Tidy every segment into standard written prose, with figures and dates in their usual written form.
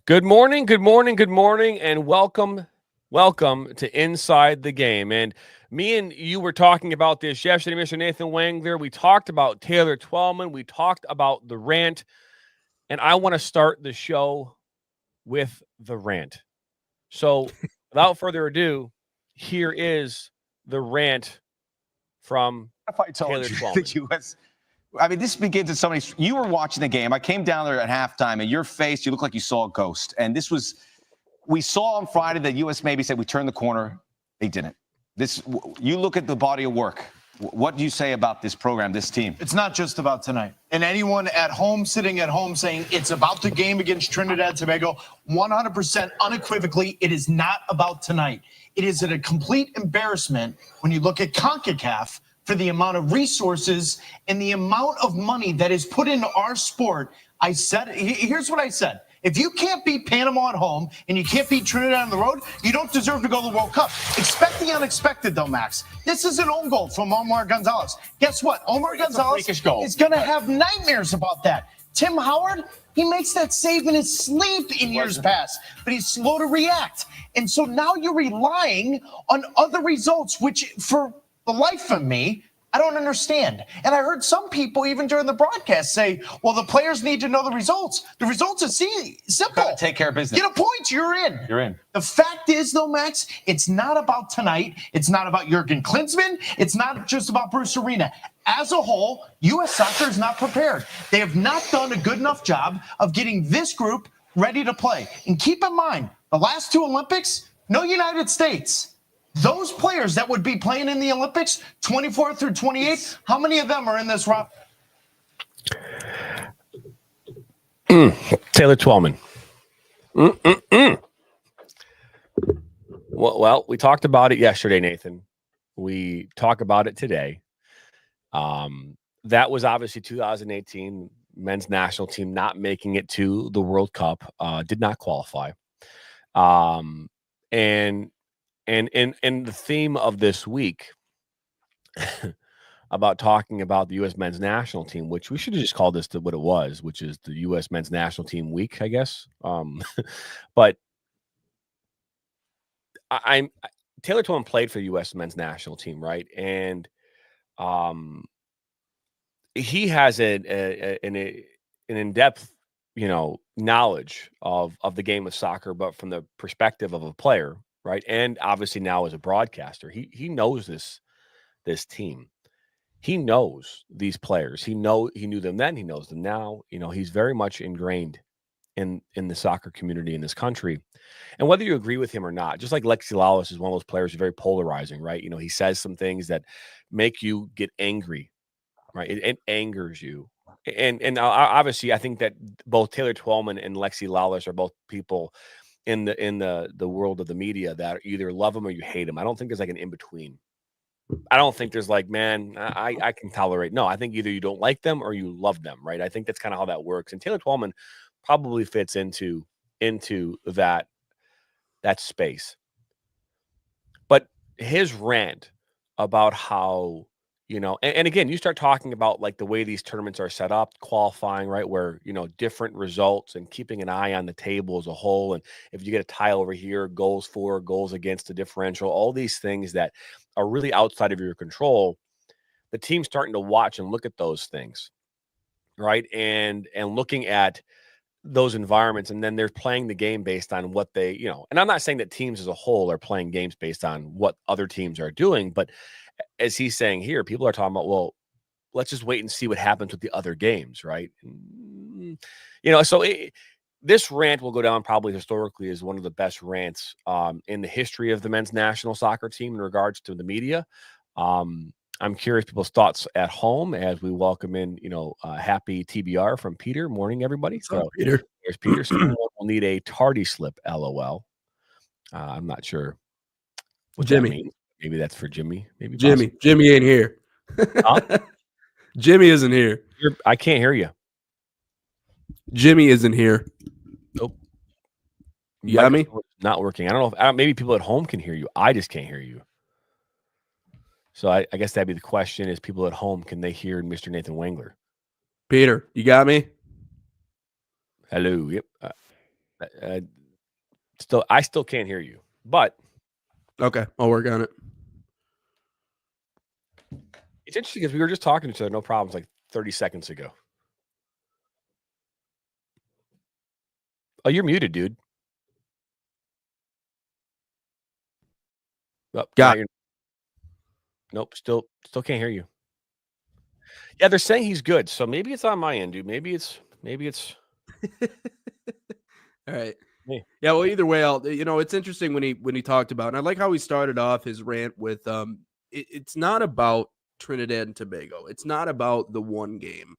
Good morning, good morning, good morning, and welcome to Inside the Game. And me and you were talking about this yesterday, Mr. Nathan Wangler. We talked about Taylor Twellman. We talked about the rant, and I want to start the show with the rant. So, without further ado, here is the rant from If I told Taylor you Twellman. the U.S. I mean, this begins at somebody's. You were watching the game. I came down there at halftime, and your face, you look like you saw a ghost. And this was, we saw on Friday that U.S. maybe said we turned the corner. They didn't. This, you look at the body of work. What do you say about this program, this team? It's not just about tonight. And anyone at home, sitting at home, saying it's about the game against Trinidad and Tobago, 100% unequivocally, it is not about tonight. It is a complete embarrassment when you look at CONCACAF for the amount of resources and the amount of money that is put into our sport. I said, here's what I said. If you can't beat Panama at home and you can't beat Trinidad on the road, you don't deserve to go to the World Cup. Expect the unexpected, though, Max. This is an own goal from Omar Gonzalez. Guess what? Omar Gonzalez is going to have nightmares about that. Tim Howard, he makes that save in his sleep in years past, but he's slow to react. And so now you're relying on other results, which for the life of me, I don't understand. And I heard some people, even during the broadcast, say, well, the players need to know the results. The results are simple. Take care of business. Get a point, you're in. You're in. The fact is, though, Max, it's not about tonight. It's not about Jurgen Klinsmann. It's not just about Bruce Arena. As a whole, U.S. soccer is not prepared. They have not done a good enough job of getting this group ready to play. And keep in mind, the last two Olympics, no United States. Those players that would be playing in the Olympics, 24 through 28, how many of them are in this roster? Taylor Twellman. Well, we talked about it yesterday, Nathan. We talk about it today. That was obviously 2018 men's national team not making it to the World Cup, did not qualify. And the theme of this week about talking about the U.S. men's national team, which we should have just called this to what it was, which is the U.S. men's national team week, I guess. But Taylor Twellman played for the U.S. men's national team, right? And he has an in-depth, knowledge of the game of soccer, but from the perspective of a player. Right. And obviously now as a broadcaster, he knows this team. He knows these players. He knew them then. He knows them now. He's very much ingrained in the soccer community in this country. And whether you agree with him or not, just like Lexi Lalas is one of those players who's very polarizing, right? He says some things that make you get angry, right? It angers you. And obviously I think that both Taylor Twellman and Lexi Lalas are both people in the world of the media that either love them or you hate them. I don't think there's like an in-between. I don't think there's like, man, I can tolerate. No, I think either you don't like them or you love them, right? I think that's kind of how that works. And Taylor Twellman probably fits into that space. But his rant about how, and again, you start talking about like the way these tournaments are set up, qualifying, right? Where, different results and keeping an eye on the table as a whole. And if you get a tie over here, goals for, goals against the differential, all these things that are really outside of your control, the team's starting to watch and look at those things, right? And looking at those environments, and then they're playing the game based on what they, and I'm not saying that teams as a whole are playing games based on what other teams are doing, but as he's saying here, people are talking about, well, let's just wait and see what happens with the other games, right? So this rant will go down probably historically as one of the best rants in the history of the men's national soccer team in regards to the media. I'm curious people's thoughts at home as we welcome in, happy TBR from Peter. Morning, everybody. What's up, Peter? There's Peter. Someone will need a tardy slip, LOL. I'm not sure what Jimmy. that means. Maybe that's for Jimmy. Maybe Jimmy. Jimmy ain't here. Huh? Jimmy isn't here. I can't hear you. Jimmy isn't here. Nope. You got me? Not working. I don't know if maybe people at home can hear you. I just can't hear you. So I guess that'd be the question: is people at home, can they hear Mr. Nathan Wangler? Peter, you got me? Hello. Yep. Uh, I still can't hear you, but Okay, I'll work on it. it's interesting because we were just talking to each other, no problems, like 30 seconds ago. Oh, you're muted, dude. Oh, Got nope, still can't hear you. Yeah, they're saying he's good, so maybe it's on my end, dude. Maybe it's All right. me. Yeah, well, either way, it's interesting when he talked about, and I like how he started off his rant with it's not about Trinidad and Tobago. It's not about the one game.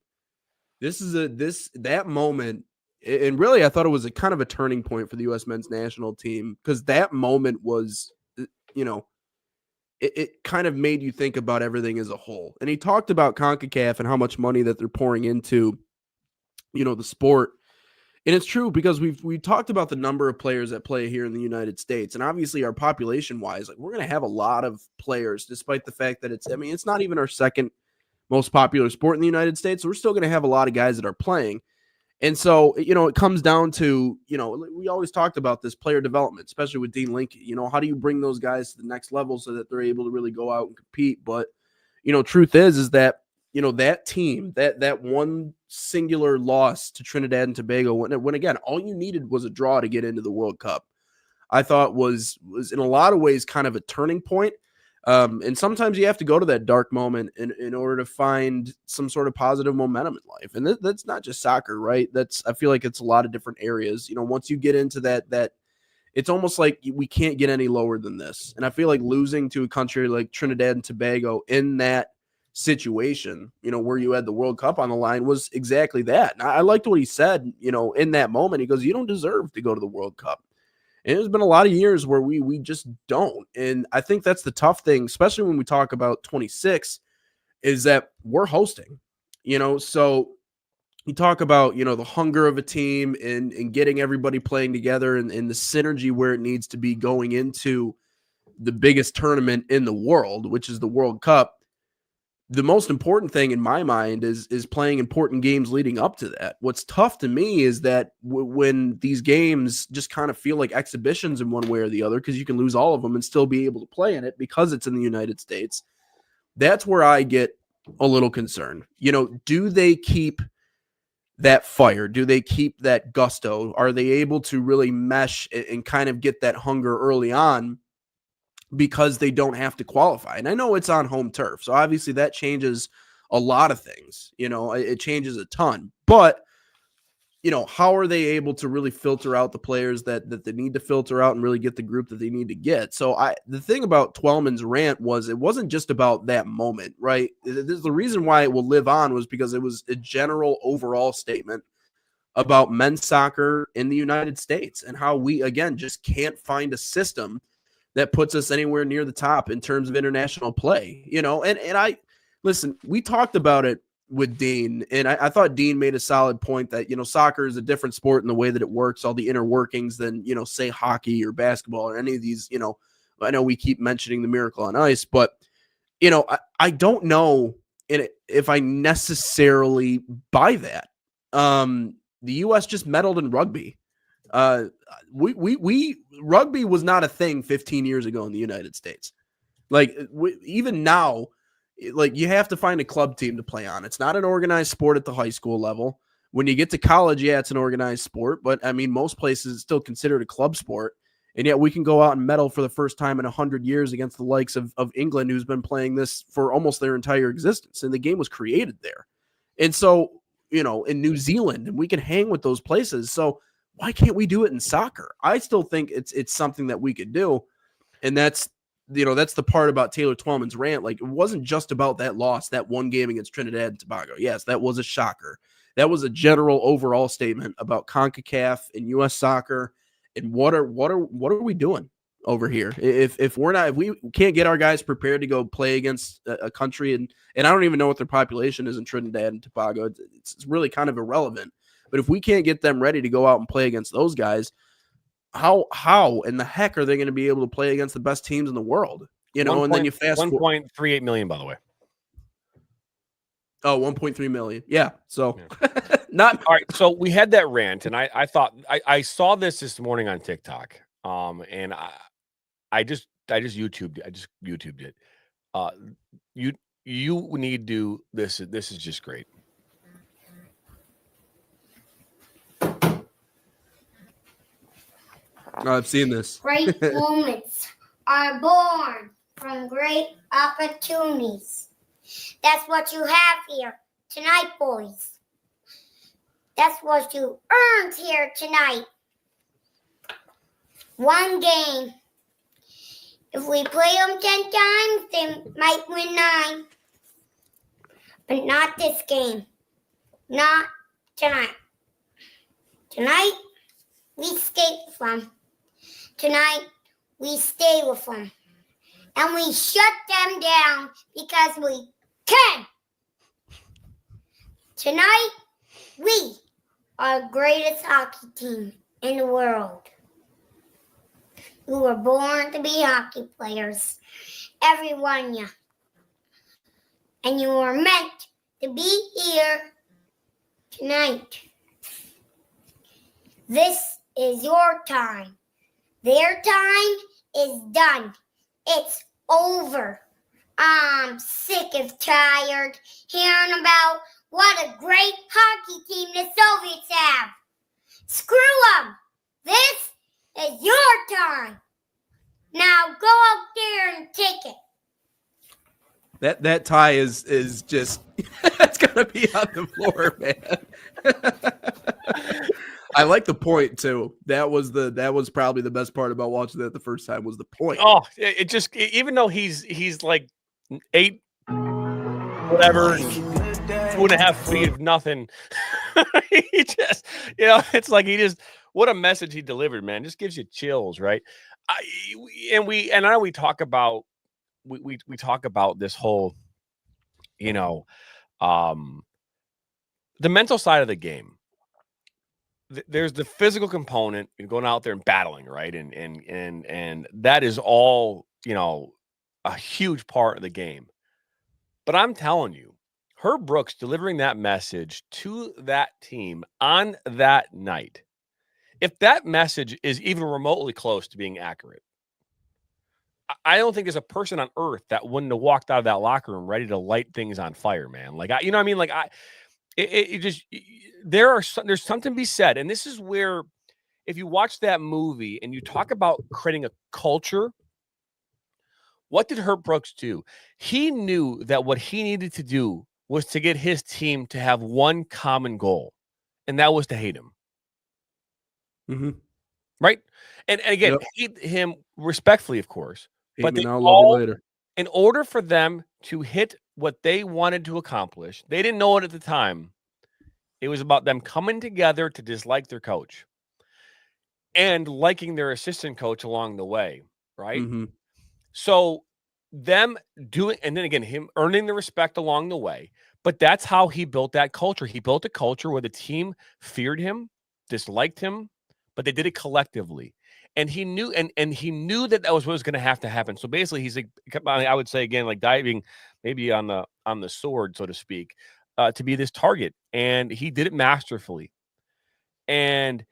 This is that moment, and really I thought it was a kind of a turning point for the US men's national team, because that moment was, it kind of made you think about everything as a whole. And he talked about CONCACAF and how much money that they're pouring into, the sport. And it's true, because we talked about the number of players that play here in the United States. And obviously our population wise, like, we're going to have a lot of players, despite the fact that it's not even our second most popular sport in the United States. So we're still going to have a lot of guys that are playing. And so, it comes down to, we always talked about this player development, especially with Dean Lincoln. How do you bring those guys to the next level so that they're able to really go out and compete? But, truth is that, that team, that one singular loss to Trinidad and Tobago, when again, all you needed was a draw to get into the World Cup, I thought was in a lot of ways kind of a turning point. And sometimes you have to go to that dark moment in order to find some sort of positive momentum in life. And that's not just soccer, right? I feel like it's a lot of different areas. Once you get into that it's almost like we can't get any lower than this. And I feel like losing to a country like Trinidad and Tobago in that situation, where you had the World Cup on the line, was exactly that. And I liked what he said, in that moment. He goes, you don't deserve to go to the World Cup. And there's been a lot of years where we just don't. And I think that's the tough thing, especially when we talk about 26, is that we're hosting, so you talk about, the hunger of a team and getting everybody playing together and the synergy where it needs to be going into the biggest tournament in the world, which is the World Cup. The most important thing in my mind is playing important games leading up to that. What's tough to me is that when these games just kind of feel like exhibitions in one way or the other, because you can lose all of them and still be able to play in it because it's in the United States, that's where I get a little concerned. Do they keep that fire? Do they keep that gusto? Are they able to really mesh and kind of get that hunger early on, because they don't have to qualify? And I know it's on home turf, so obviously that changes a lot of things. It changes a ton. But, how are they able to really filter out the players that they need to filter out and really get the group that they need to get? So the thing about Twellman's rant was, it wasn't just about that moment, right? The reason why it will live on was because it was a general overall statement about men's soccer in the United States and how we, again, just can't find a system that puts us anywhere near the top in terms of international play, and I listen, we talked about it with Dean, and I thought Dean made a solid point that, soccer is a different sport in the way that it works, all the inner workings than, say hockey or basketball or any of these, I know we keep mentioning the Miracle on Ice, but, I don't know if I necessarily buy that. The U.S. just meddled in rugby. Rugby was not a thing 15 years ago in the United States. Like, even now, like, you have to find a club team to play on. It's not an organized sport at the high school level. When you get to college, yeah, it's an organized sport, but I mean, most places it's still considered a club sport. And yet we can go out and medal for the first time in 100 years against the likes of England, who's been playing this for almost their entire existence. And the game was created there. And so, in New Zealand, and we can hang with those places. So why can't we do it in soccer? I still think it's something that we could do. And that's the part about Taylor Twellman's rant. Like, it wasn't just about that loss, that one game against Trinidad and Tobago. Yes, that was a shocker. That was a general overall statement about CONCACAF and U.S. soccer and what are we doing over here? If we can't get our guys prepared to go play against a country, and I don't even know what their population is in Trinidad and Tobago. It's really kind of irrelevant. But if we can't get them ready to go out and play against those guys, how in the heck are they going to be able to play against the best teams in the world? And then you fast 1.38 million, by the way. Oh, 1.3 million. Yeah. So, yeah. Not All right, so we had that rant, and I thought I saw this morning on TikTok, and I just YouTubed it. Uh, you need to this is just great. I've seen this. Great moments are born from great opportunities. That's what you have here tonight, boys. That's what you earned here tonight. One game. If we play them 10 times, they might win 9. But not this game. Not tonight. Tonight, we stay with them. Tonight, we stay with them. And we shut them down because we can. Tonight, we are the greatest hockey team in the world. We were born to be hockey players, every one of you. And you were meant to be here tonight. This is your time. Their time is done. It's over. I'm sick and tired hearing about what a great hockey team the Soviets have. Screw them. This is your time. Now go out there and take it. That tie is just it's gonna be on the floor, man. I like the point too. That was probably the best part about watching that the first time was the point. Oh, it just even though he's like 8 whatever 2.5 feet of nothing, he just it's like he just what a message he delivered, man. Just gives you chills, right? I know we talk about we talk about this whole the mental side of the game. There's the physical component and going out there and battling, right? And that is all, a huge part of the game. But I'm telling you, Herb Brooks delivering that message to that team on that night, if that message is even remotely close to being accurate, I don't think there's a person on earth that wouldn't have walked out of that locker room ready to light things on fire, man. Like, you know what I mean? Like, there's something to be said. And this is where, if you watch that movie and you talk about creating a culture, what did Herb Brooks do? He knew that what he needed to do was to get his team to have one common goal, and that was to hate him. Mm-hmm. Right? And again, hate him respectfully, of course. But they now, all, love you later. In order for them to hit what they wanted to accomplish, they didn't know it at the time. It was about them coming together to dislike their coach and liking their assistant coach along the way, right? Mm-hmm. So them doing, and then again, him earning the respect along the way. But that's how he built that culture. He built a culture where the team feared him, disliked him, but they did it collectively. And he knew, and he knew that was what was going to have to happen. So basically, he's like, I would say again, like diving maybe on the sword, so to speak, to be this target. And he did it masterfully. And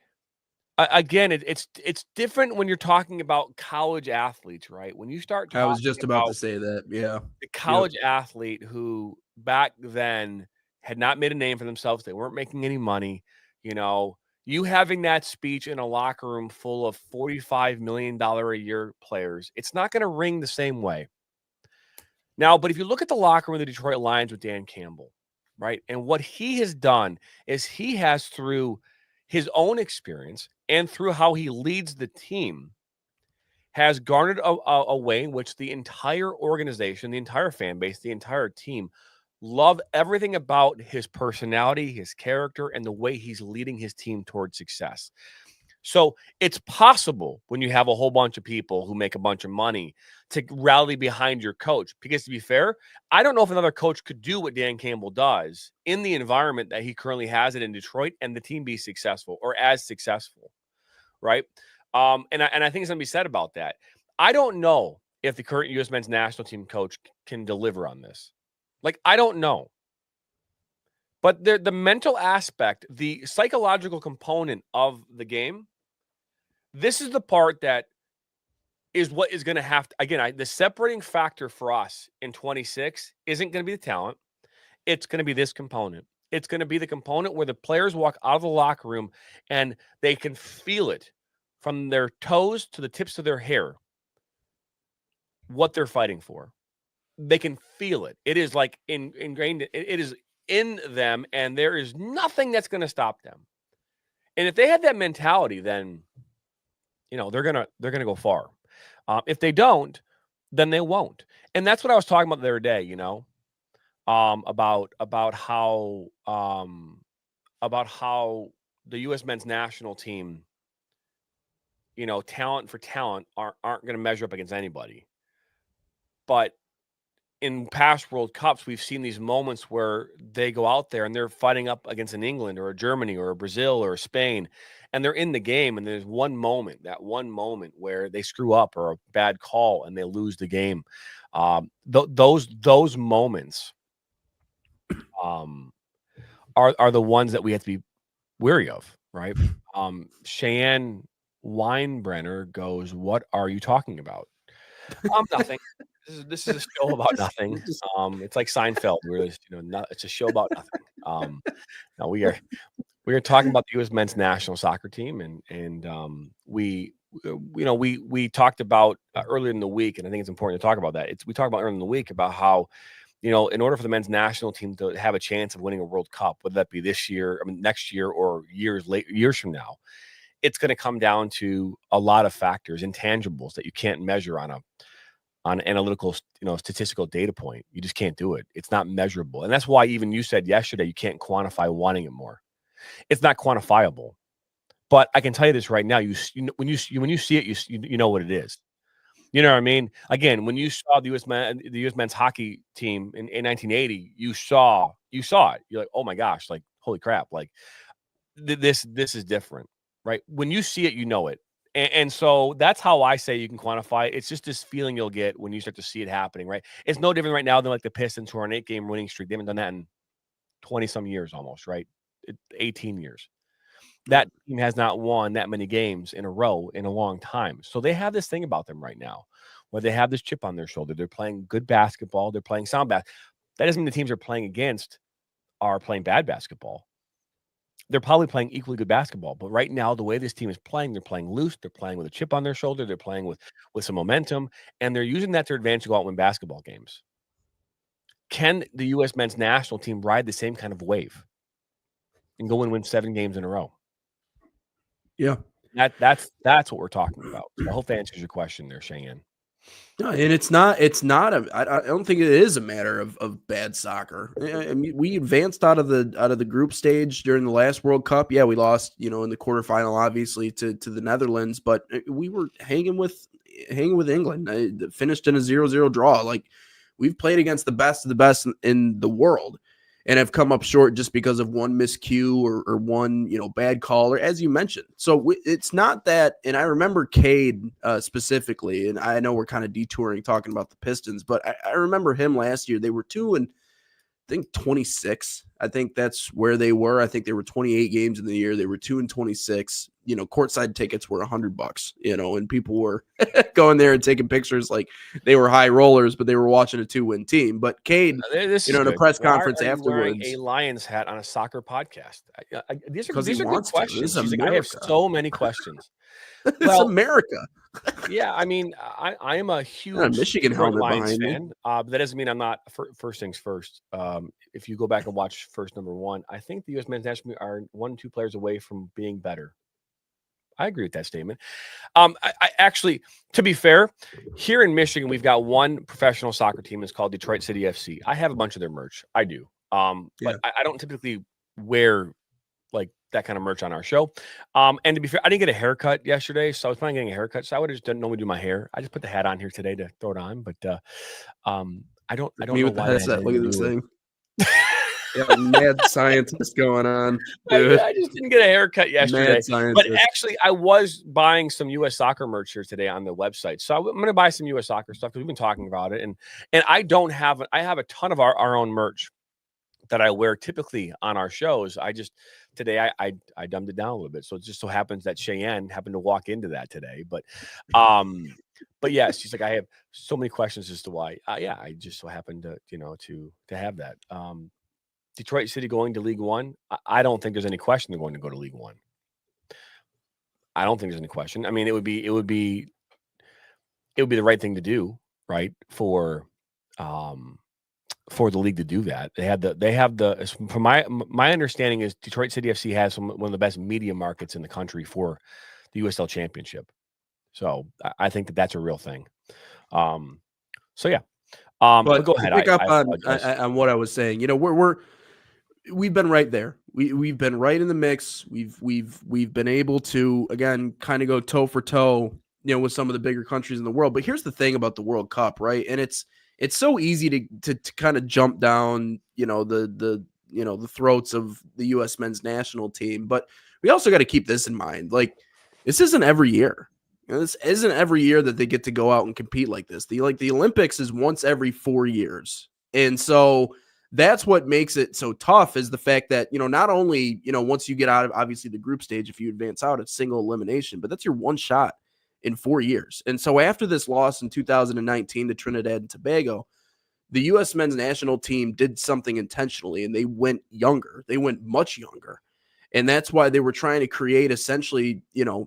again, it's different when you're talking about college athletes, right? When you start talking I was just about to say that. Yeah. The college athlete who back then had not made a name for themselves, they weren't making any money, you having that speech in a locker room full of $45 million a year players, it's not going to ring the same way. Now, but if you look at the locker room of the Detroit Lions with Dan Campbell, right? And what he has done is he has, through his own experience and through how he leads the team, has garnered a way in which the entire organization, the entire fan base, the entire team love everything about his personality, his character, and the way he's leading his team towards success. So it's possible when you have a whole bunch of people who make a bunch of money to rally behind your coach. Because to be fair, I don't know if another coach could do what Dan Campbell does in the environment that he currently has it in Detroit and the team be successful or as successful, right? And I think something to be said about that. I don't know if the current U.S. men's national team coach can deliver on this. Like, I don't know. But the mental aspect, the psychological component of the game, this is the part that is what is going to have to, again, the separating factor for us in 26 isn't going to be the talent. It's going to be this component. It's going to be the component where the players walk out of the locker room and they can feel it from their toes to the tips of their hair, what they're fighting for. They can feel it. It is like ingrained. It is in them, and there is nothing that's going to stop them. And if they have that mentality, then they're gonna go far. If they don't, then they won't. And that's what I was talking about the other day. About how the U.S. men's national team, talent for talent aren't going to measure up against anybody. But in past World Cups, we've seen these moments where they go out there and they're fighting up against an England or a Germany or a Brazil or a Spain, and they're in the game. And there's that one moment where they screw up or a bad call and they lose the game. Those moments are the ones that we have to be wary of, right? Cheyenne Weinbrenner goes, "What are you talking about?" Nothing. This is a show about nothing. It's like Seinfeld, where it's a show about nothing. No, we are talking about the U.S. men's national soccer team, and we talked about earlier in the week, and I think it's important to talk about that. We talked about earlier in the week about how, in order for the men's national team to have a chance of winning a World Cup, whether that be this year, next year, or years from now, it's going to come down to a lot of factors, intangibles that you can't measure on an analytical, statistical data point. You just can't do it. It's not measurable. And that's why even you said yesterday, you can't quantify wanting it more. It's not quantifiable. But I can tell you this right now, when you see it, you know what it is. You know what I mean? Again, when you saw the U.S. men's hockey team in 1980, you saw it. You're like, oh my gosh, like, holy crap. Like this is different, right? When you see it, you know it. And so that's how I say you can quantify it. It's just this feeling you'll get when you start to see it happening, right? It's no different right now than like the Pistons, who are an 8-game winning streak. They haven't done that in 20-some years almost, right? 18 years. That team has not won that many games in a row in a long time. So they have this thing about them right now where they have this chip on their shoulder. They're playing good basketball. They're playing sound basketball. That doesn't mean the teams they're playing against are playing bad basketball. They're probably playing equally good basketball. But right now, the way this team is playing, they're playing loose. They're playing with a chip on their shoulder. They're playing with some momentum. And they're using that to their advantage to go out and win basketball games. Can the U.S. men's national team ride the same kind of wave and go and win 7 games in a row? Yeah. That's what we're talking about. So I hope that answers your question there, Cheyenne. No, and it's not I don't think it is a matter of bad soccer. I mean, we advanced out of the group stage during the last World Cup. Yeah, we lost, in the quarterfinal, obviously, to the Netherlands, but we were hanging with England. Finished in a 0-0 draw. Like, we've played against the best of the best in the world, and have come up short just because of one miscue or one, bad call, or as you mentioned. So it's not that, and I remember Cade specifically, and I know we're kind of detouring talking about the Pistons, but I remember him last year. They were 2-26. I think that's where they were. I think they were 28 games in the year. They were 2-26. Courtside tickets were $100, and people were going there and taking pictures like they were high rollers, but they were watching a 2-win team. But Cade, in a press conference afterwards, a Lions hat on a soccer podcast. These are good questions. This is I have so many questions. It's America. Yeah, I mean, I am a huge Michigan helmet Lions behind fan. But that doesn't mean I'm not. First things first. If you go back and watch first number 1, I think the U.S. men's national team are 1-2 players away from being better. I agree with that statement. I actually, to be fair, here in Michigan, we've got one professional soccer team. It's called Detroit City FC. I have a bunch of their merch. I do. But I don't typically wear like that kind of merch on our show. And to be fair, I didn't get a haircut yesterday, so I was planning on getting a haircut. So I would have just done normally do my hair. I just put the hat on here today to throw it on. But I don't Me know with the why. headset. Look at this thing. Yeah, mad scientist going on. Dude. I just didn't get a haircut yesterday. Mad scientist. But actually, I was buying some U.S. soccer merch here today on the website. So I'm going to buy some U.S. soccer stuff because we've been talking about it. And I have a ton of our own merch. that I wear typically on our shows. Today I dumbed it down a little bit. So it just so happens that Cheyenne happened to walk into that today. But yes, she's like, I have so many questions as to why. Yeah, I just so happened to, to have that. Detroit City going to League One. I don't think there's any question they're going to go to League One. I don't think there's any question. I mean, it would be the right thing to do, right? For the league to do that. They have the from my understanding is Detroit City FC has one of the best media markets in the country for the USL Championship. So I think that's a real thing. So yeah. But go ahead. To pick up on what I was saying, we've been right there. We've been right in the mix. We've been able to, again, kind of go toe for toe, with some of the bigger countries in the world. But here's the thing about the World Cup, right? And it's so easy to kind of jump down, the throats of the U.S. men's national team. But we also got to keep this in mind. Like, this isn't every year. This isn't every year that they get to go out and compete like this. The Olympics is once every 4 years. And so that's what makes it so tough, is the fact that, not only, once you get out of obviously the group stage, if you advance out, it's single elimination, but that's your one shot in 4 years. And so after this loss in 2019 to Trinidad and Tobago, the U.S. men's national team did something intentionally, and they went younger. They went much younger. And that's why they were trying to create essentially,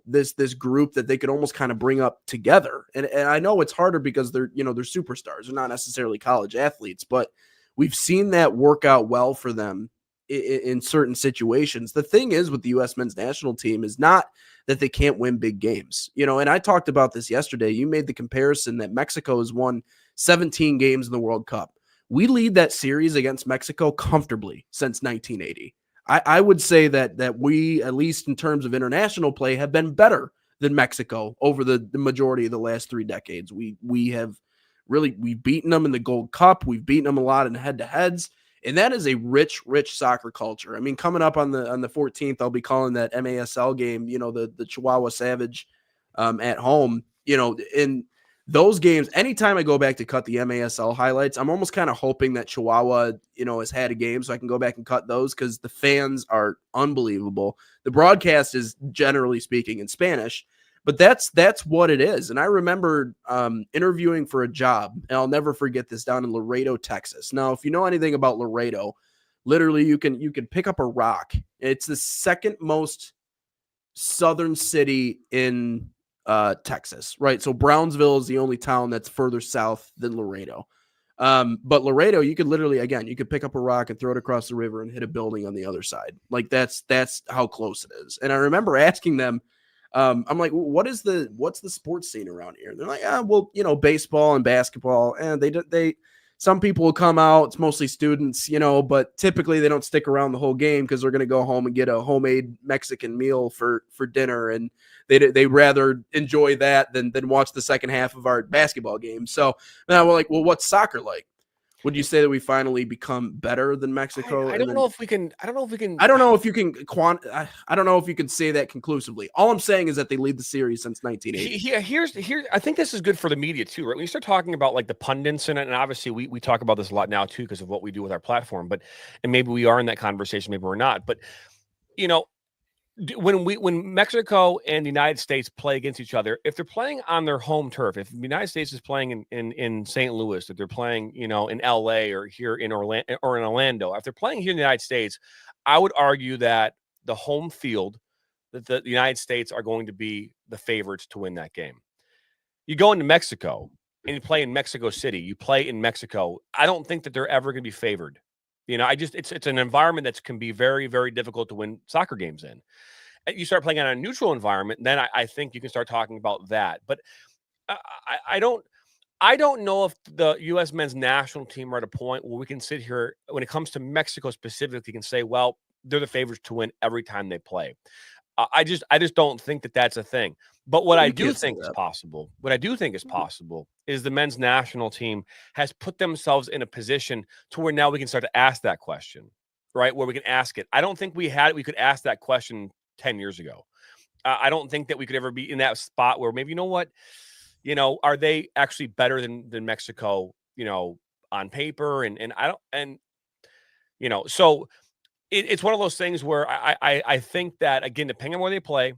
this group that they could almost kind of bring up together. And I know it's harder because they're superstars. They're not necessarily college athletes, but we've seen that work out well for them in certain situations. The thing is with the U.S. men's national team is not that they can't win big games, and I talked about this yesterday. You made the comparison that Mexico has won 17 games in the World Cup. We lead that series against Mexico comfortably since 1980. I would say that we, at least in terms of international play, have been better than Mexico over the majority of the last 3 decades. We've beaten them in the Gold Cup. We've beaten them a lot in head-to-heads. And that is a rich soccer culture. I mean, coming up on the 14th, I'll be calling that MASL game, the Chihuahua Savage at home, in those games. Anytime I go back to cut the MASL highlights, I'm almost kind of hoping that Chihuahua, has had a game so I can go back and cut those, because the fans are unbelievable. The broadcast is, generally speaking, in Spanish, but that's what it is. And I remember interviewing for a job, and I'll never forget this, down in Laredo, Texas. Now, if you know anything about Laredo, literally you can pick up a rock. It's the second most southern city in Texas, right? So Brownsville is the only town that's further south than Laredo. But Laredo, you could literally, again, you could pick up a rock and throw it across the river and hit a building on the other side. Like that's how close it is. And I remember asking them, I'm like, what's the sports scene around here? And they're like, baseball and basketball. And some people will come out. It's mostly students, but typically they don't stick around the whole game because they're going to go home and get a homemade Mexican meal for dinner. And they rather enjoy that than watch the second half of our basketball game. So now we're like, well, what's soccer like? Would you say that we finally become better than Mexico? I don't know if we can. I don't know if you can say that conclusively. All I'm saying is that they lead the series since 1980. Here's I think this is good for the media too, right? When you start talking about like the pundits and obviously we talk about this a lot now too because of what we do with our platform. And maybe we are in that conversation, maybe we're not. But when Mexico and the United States play against each other, if they're playing on their home turf, if the United States is playing in St. Louis, if they're playing, in LA or here in Orlando, if they're playing here in the United States, I would argue that the home field, that the United States are going to be the favorites to win that game. You go into Mexico and you play in Mexico City, you play in Mexico. I don't think that they're ever going to be favored. It's an environment that can be very, very difficult to win soccer games in. You start playing on a neutral environment, then I think you can start talking about that. But I don't know if the U.S. men's national team are at a point where we can sit here when it comes to Mexico specifically, can say, well, they're the favorites to win every time they play. I just don't think that that's a thing. But what I do think is possible, is the men's national team has put themselves in a position to where now we can start to ask that question, right? Where we can ask it. I don't think we could ask that question 10 years ago. I don't think that we could ever be in that spot where maybe, are they actually better than Mexico, on paper? And So it's one of those things where I think that, again, depending on where they play,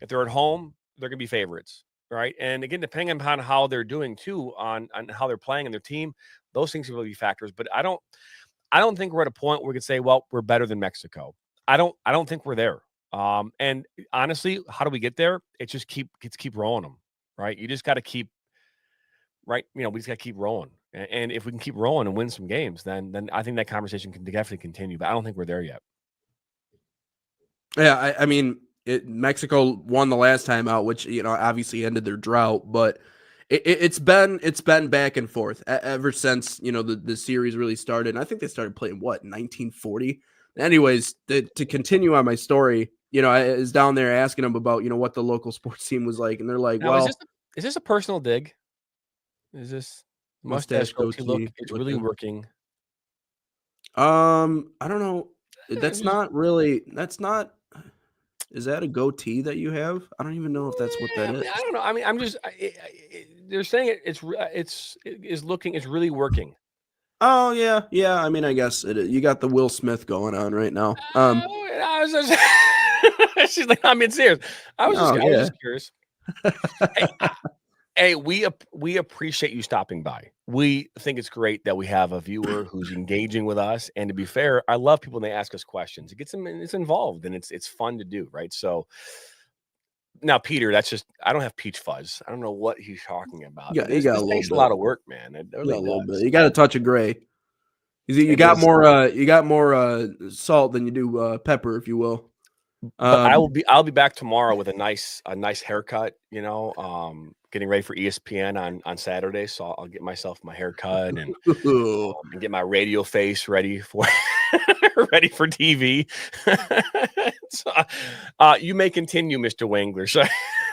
if they're at home, they're going to be favorites, right? And again, depending upon how they're doing too, on how they're playing and their team, those things will be factors. But I don't think we're at a point where we can say, well, we're better than Mexico. I don't think we're there. And honestly, how do we get there? It's just keep rolling them, right? You just got to keep, right? We just got to keep rolling. And if we can keep rolling and win some games, then I think that conversation can definitely continue. But I don't think we're there yet. Yeah, I mean, Mexico won the last time out, which obviously ended their drought, but it's been back and forth ever since the series really started. And I think they started playing what, 1940. Anyways, to continue on my story, I was down there asking them about what the local sports team was like, and they're like, Now, "Well, is this a personal dig? Is this mustache goatee look? It's really working." I don't know. That's not really. That's not. Is that a goatee that you have? I don't even know if that's what that is. I don't know. I mean, I'm just. They're saying it's really working. Oh yeah. I mean, I guess you got the Will Smith going on right now. She's like, I'm being serious. I was just curious. Hey, we appreciate you stopping by. We think it's great that we have a viewer who's engaging with us. And to be fair, I love people when they ask us questions. It gets them, it's involved, and it's fun to do, right? So now, Peter, that's just, I don't have peach fuzz. I don't know what he's talking about. Yeah, This takes a lot of work, man. It really a little does. bit. You got a touch of gray. You got more salt than you do pepper, if you will. But I'll be back tomorrow with a nice haircut, getting ready for ESPN on Saturday. So I'll get myself my haircut and get my radio face ready for TV. So, you may continue, Mr. Wangler. So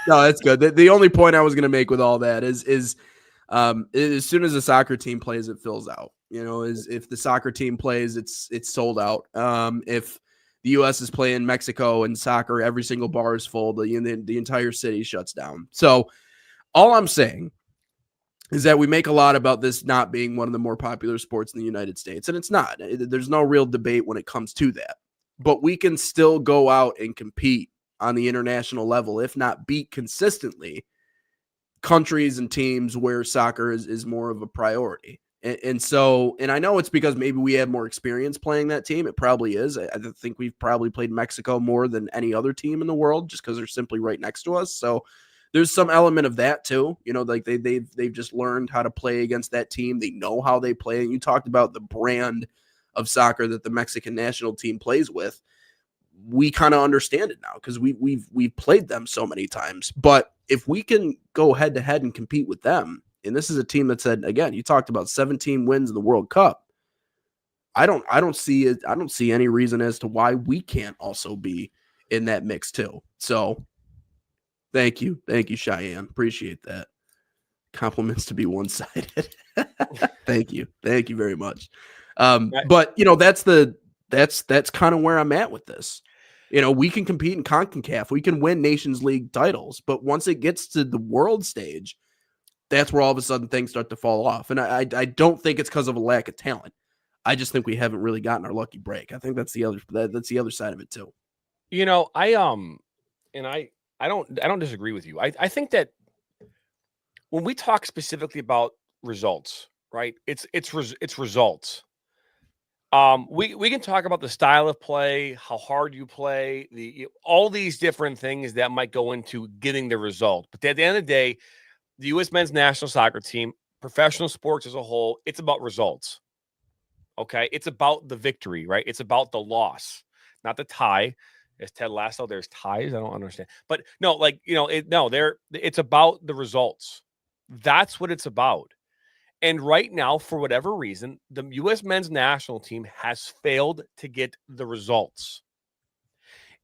no, that's good. The only point I was going to make with all that is as soon as a soccer team plays, it fills out. If the soccer team plays, it's sold out. If the U.S. is playing Mexico and soccer, every single bar is full. The entire city shuts down. So all I'm saying is that we make a lot about this not being one of the more popular sports in the United States, and it's not. There's no real debate when it comes to that. But we can still go out and compete on the international level, if not beat consistently countries and teams where soccer is more of a priority. And I know it's because maybe we have more experience playing that team. It probably is. I think we've probably played Mexico more than any other team in the world just because they're simply right next to us. So there's some element of that too. Like they've just learned how to play against that team. They know how they play. And you talked about the brand of soccer that the Mexican national team plays with. We kind of understand it now because we've played them so many times. But if we can go head to head and compete with them, and this is a team that said, again, you talked about 17 wins in the World Cup. I don't see it. I don't see any reason as to why we can't also be in that mix too. So thank you, Cheyenne. Appreciate that. Compliments to be one-sided. Thank you very much. But that's kind of where I'm at with this. We can compete in CONCACAF. We can win Nations League titles, but once it gets to the world stage, that's where all of a sudden things start to fall off. And I don't think it's because of a lack of talent. I just think we haven't really gotten our lucky break. I think that's the other side of it too. I don't disagree with you. I think that when we talk specifically about results, right? It's results. We can talk about the style of play, how hard you play, all these different things that might go into getting the result. But at the end of the day, the U.S. men's national soccer team, professional sports as a whole, it's about results. Okay, it's about the victory, right? It's about the loss, not the tie. As Ted Lasso, there's ties. I don't understand, but no, it's about the results. That's what it's about. And right now, for whatever reason, the U.S. men's national team has failed to get the results.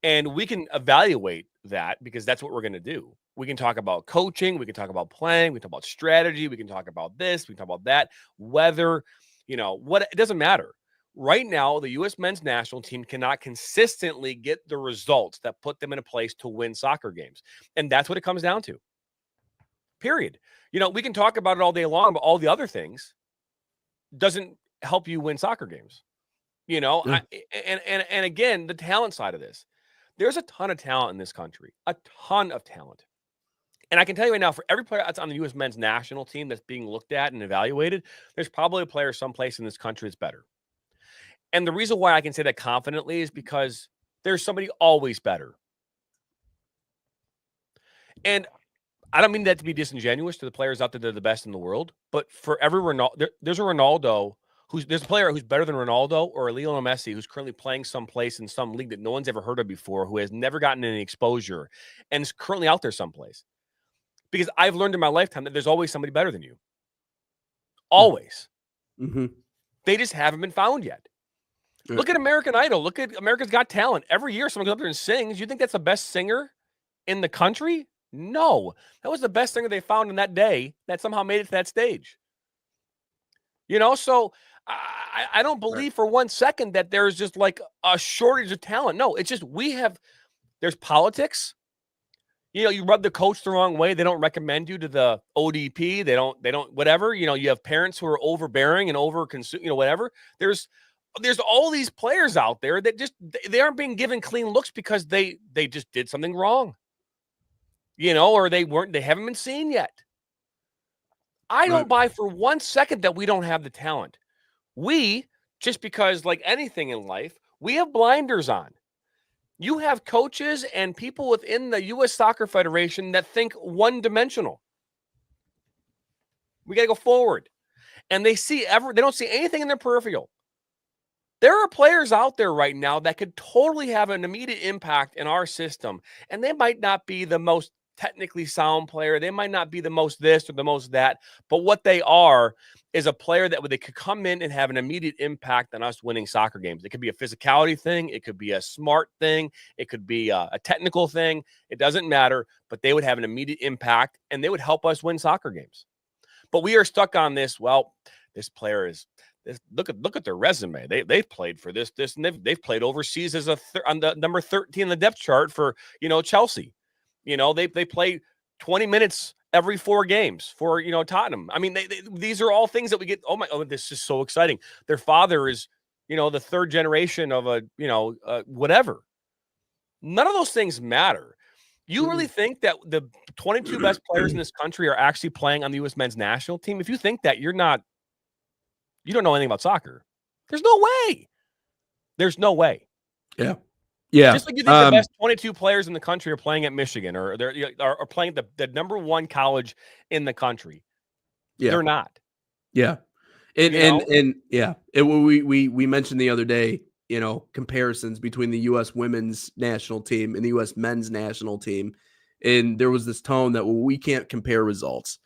And we can evaluate that because that's what we're going to do. We can talk about coaching. We can talk about playing. We can talk about strategy. We can talk about this. We can talk about that. Whether, what, it doesn't matter. Right now, the U.S. men's national team cannot consistently get the results that put them in a place to win soccer games. And that's what it comes down to. Period. We can talk about it all day long, but all the other things doesn't help you win soccer games. You know, Yeah. and again, the talent side of this. There's a ton of talent in this country, a ton of talent. And I can tell you right now, for every player that's on the U.S. men's national team that's being looked at and evaluated, there's probably a player someplace in this country that's better. And the reason why I can say that confidently is because there's somebody always better. And I don't mean that to be disingenuous to the players out there that are the best in the world, but for every Ronaldo, there's a Ronaldo there's a player who's better than Ronaldo or a Lionel Messi who's currently playing someplace in some league that no one's ever heard of before, who has never gotten any exposure and is currently out there someplace. Because I've learned in my lifetime that there's always somebody better than you. Always. Mm-hmm. They just haven't been found yet. Look at American Idol. Look at America's Got Talent. Every year someone goes up there and sings. You think that's the best singer in the country? No. That was the best singer they found on that day that somehow made it to that stage. You know, so I don't believe for 1 second that there's just like a shortage of talent. No, it's just there's politics. You know, you rub the coach the wrong way. They don't recommend you to the ODP. They don't, whatever. You know, you have parents who are overbearing and whatever. There's all these players out there that just, they aren't being given clean looks because they just did something wrong, you know, or they haven't been seen yet. I don't buy for 1 second that we don't have the talent. We, just because like anything in life, we have blinders on. You have coaches and people within the U.S. Soccer Federation that think one-dimensional. We got to go forward. And they don't see anything in their peripheral. There are players out there right now that could totally have an immediate impact in our system. And they might not be the most technically sound player. They might not be the most this or the most that. But what they are is a player that they could come in and have an immediate impact on us winning soccer games. It could be a physicality thing. It could be a smart thing. It could be a technical thing. It doesn't matter, but they would have an immediate impact and they would help us win soccer games. But we are stuck on this. Well, this player is this. Look at their resume. They've played for this, and they've played overseas as on the number 13 in the depth chart for, you know, Chelsea. You know, they play 20 minutes every 4 games for, you know, Tottenham. I mean, these are all things that we get. Oh, this is so exciting. Their father is, you know, the 3rd generation of a, you know, whatever. None of those things matter. You really think that the 22 best players in this country are actually playing on the U.S. men's national team? If you think that, you don't know anything about soccer. There's no way. There's no way. Yeah. Yeah. Just like you think the best 22 players in the country are playing at Michigan or are playing the number 1 college in the country. Yeah. They're not. Yeah. And yeah. We mentioned the other day, you know, comparisons between the U.S. women's national team and the U.S. men's national team. And there was this tone that, well, we can't compare results.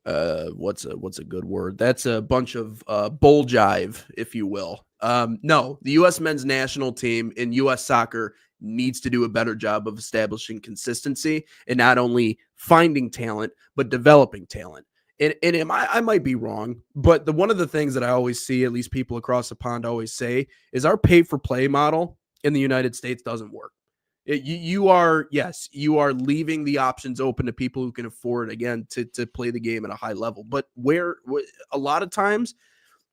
What's a good word? That's a bunch of bull jive, if you will. No, the U.S. men's national team in U.S. soccer needs to do a better job of establishing consistency and not only finding talent, but developing talent. And I might be wrong, but one of the things that I always see, at least people across the pond always say, is our pay-for-play model in the United States doesn't work. You are leaving the options open to people who can afford, again, to play the game at a high level. But where a lot of times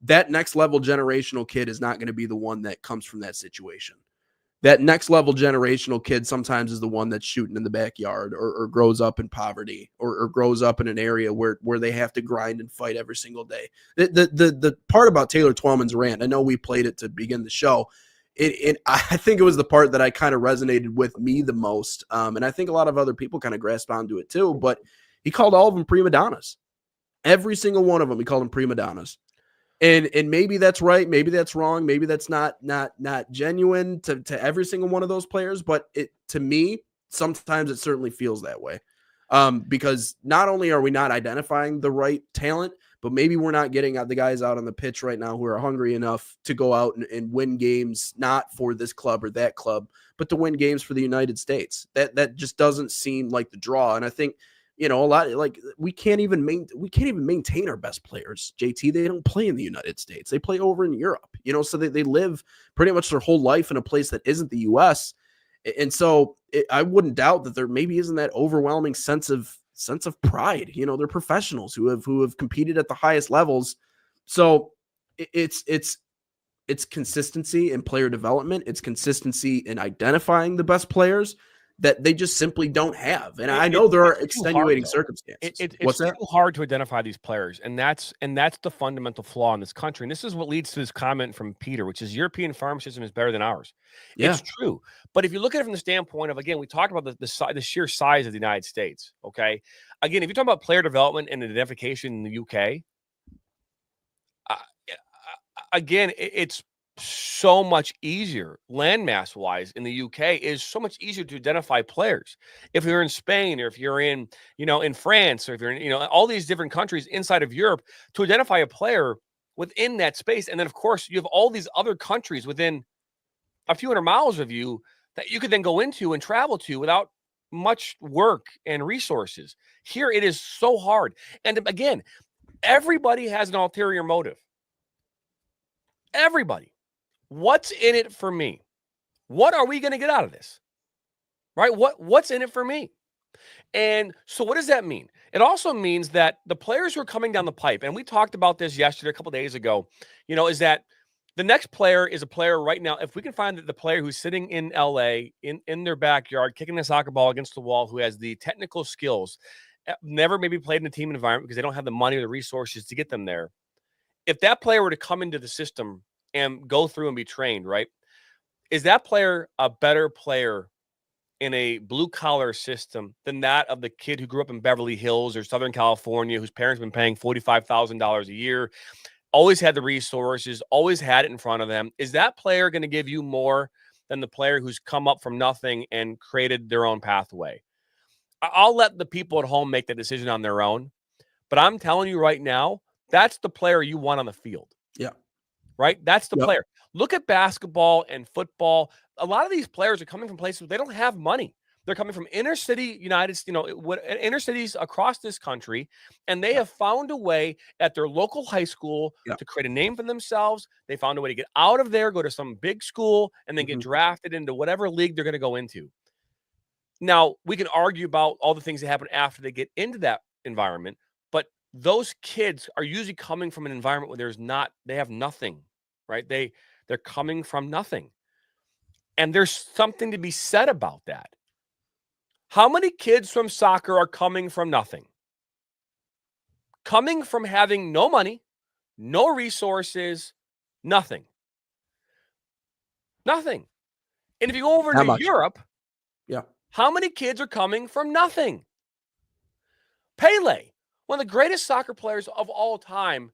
that next level generational kid is not going to be the one that comes from that situation. That next level generational kid sometimes is the one that's shooting in the backyard or grows up in poverty or grows up in an area where they have to grind and fight every single day. The part about Taylor Twellman's rant, I know we played it to begin the show. I think it was the part that I kind of resonated with me the most. And I think a lot of other people kind of grasped onto it too, but he called all of them prima donnas. Every single one of them, he called them prima donnas. And maybe that's right. Maybe that's wrong. Maybe that's not genuine to every single one of those players. But to me, sometimes it certainly feels that way. Because not only are we not identifying the right talent, but maybe we're not getting the guys out on the pitch right now who are hungry enough to go out and win games, not for this club or that club, but to win games for the United States. That just doesn't seem like the draw. And I think, you know, a lot like we can't even maintain our best players. JT, they don't play in the United States. They play over in Europe, you know, so they live pretty much their whole life in a place that isn't the US. And so I wouldn't doubt that there maybe isn't that overwhelming sense of pride. You know, they're professionals who have competed at the highest levels. So it's consistency in player development. It's consistency in identifying the best players that they just simply don't have. And I know there are extenuating circumstances. It's too hard to identify these players, and that's the fundamental flaw in this country. And this is what leads to this comment from Peter, which is European farm system is better than ours. Yeah. It's true, but if you look at it from the standpoint of, again, we talked about the sheer size of the United States. Okay, again, if you talk about player development and identification in the UK, again, it's so much easier landmass wise in the UK. Is so much easier to identify players. If you're in Spain, or if you're in, in France, or if you're in, all these different countries inside of Europe, to identify a player within that space. And then of course you have all these other countries within a few hundred miles of you that you could then go into and travel to without much work and resources. Here it is so hard. And again, everybody has an ulterior motive. Everybody. What's in it for me? What are we going to get out of this? Right? What's in it for me? And so what does that mean? It also means that the players who are coming down the pipe, and we talked about this yesterday, a couple days ago, is that the next player is a player right now. If we can find the player who's sitting in LA in their backyard, kicking a soccer ball against the wall, who has the technical skills, never maybe played in a team environment because they don't have the money or the resources to get them there. If that player were to come into the system and go through and be trained, right? Is that player a better player in a blue collar system than that of the kid who grew up in Beverly Hills or Southern California, whose parents have been paying $45,000 a year, always had the resources, always had it in front of them? Is that player going to give you more than the player who's come up from nothing and created their own pathway? I'll let the people at home make the decision on their own, but I'm telling you right now, that's the player you want on the field. Yeah. Right? That's the player. Look at basketball and football. A lot of these players are coming from places where they don't have money. They're coming from inner city inner cities across this country, and they have found a way at their local high school to create a name for themselves. They found a way to get out of there, go to some big school, and then get drafted into whatever league they're going to go into. Now, we can argue about all the things that happen after they get into that environment, but those kids are usually coming from an environment where they have nothing, right? They're coming from nothing. And there's something to be said about that. How many kids from soccer are coming from nothing? Coming from having no money, no resources, nothing. Nothing. And if you go over to Europe, how many kids are coming from nothing? Pele, one of the greatest soccer players of all time,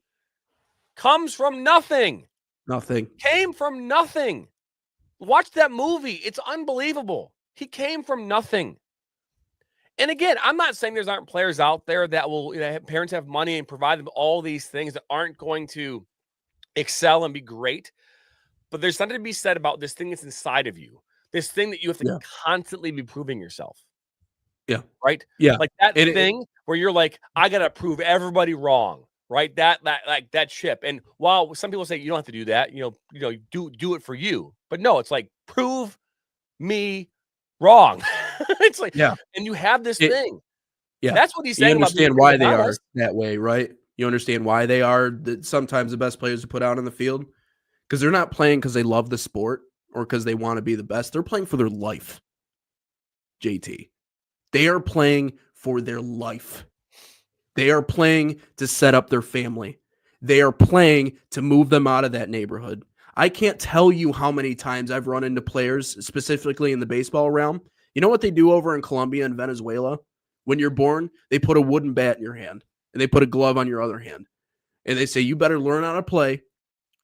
comes from nothing. Nothing. Came from nothing. Watch that movie. It's unbelievable. He came from nothing. And again, I'm not saying there aren't players out there that will, parents have money and provide them all these things that aren't going to excel and be great. But there's something to be said about this thing that's inside of you. This thing that you have to constantly be proving yourself. Yeah. Right? Yeah. Like that thing where you're like, I got to prove everybody wrong. Right? That chip. And while some people say you don't have to do that, do it for you. But no, it's like, prove me wrong. It's like, and you have this thing. Yeah. That's what he's saying. You understand why they are that way, right? You understand why they are sometimes the best players to put out on the field? Because they're not playing because they love the sport or because they want to be the best. They're playing for their life. JT. They are playing for their life. They are playing to set up their family. They are playing to move them out of that neighborhood. I can't tell you how many times I've run into players, specifically in the baseball realm. You know what they do over in Colombia and Venezuela? When you're born, they put a wooden bat in your hand and they put a glove on your other hand. And they say, you better learn how to play